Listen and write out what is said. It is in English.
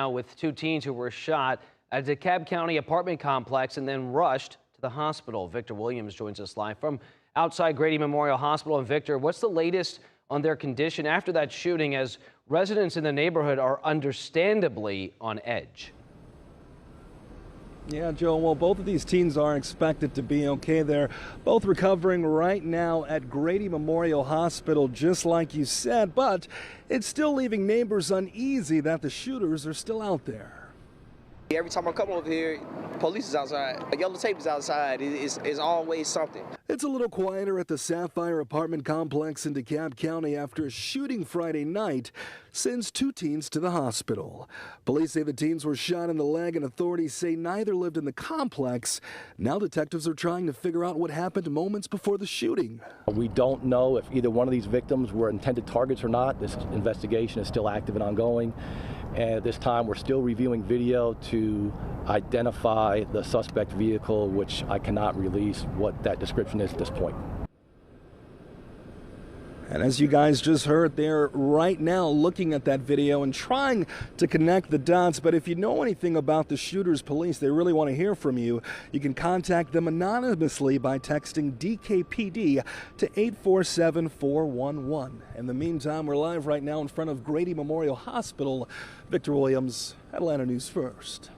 Now with two teens who were shot at a DeKalb County apartment complex and then rushed to the hospital. Victor Williams joins us live from outside Grady Memorial Hospital. And Victor, what's the latest on their condition after that shooting, as residents in the neighborhood are understandably on edge? Yeah, Joe, well, both of these teens are expected to be okay. They're both recovering right now at Grady Memorial Hospital, just like you said, but it's still leaving neighbors uneasy that the shooters are still out there. Every time I come over here, police is outside. A yellow tape is outside. It's always something. It's a little quieter at the Sapphire apartment complex in DeKalb County after a shooting Friday night sends two teens to the hospital. Police say the teens were shot in the leg, and authorities say neither lived in the complex. Now detectives are trying to figure out what happened moments before the shooting. We don't know if either one of these victims were intended targets or not. This investigation is still active and ongoing. And at this time, we're still reviewing video to identify the suspect vehicle, which I cannot release what that description is at this point. And as you guys just heard, they're right now looking at that video and trying to connect the dots. But if you know anything about the shooters, police, they really want to hear from you. You can contact them anonymously by texting DKPD to 847-411. In the meantime, we're live right now in front of Grady Memorial Hospital. Victor Williams, Atlanta News First.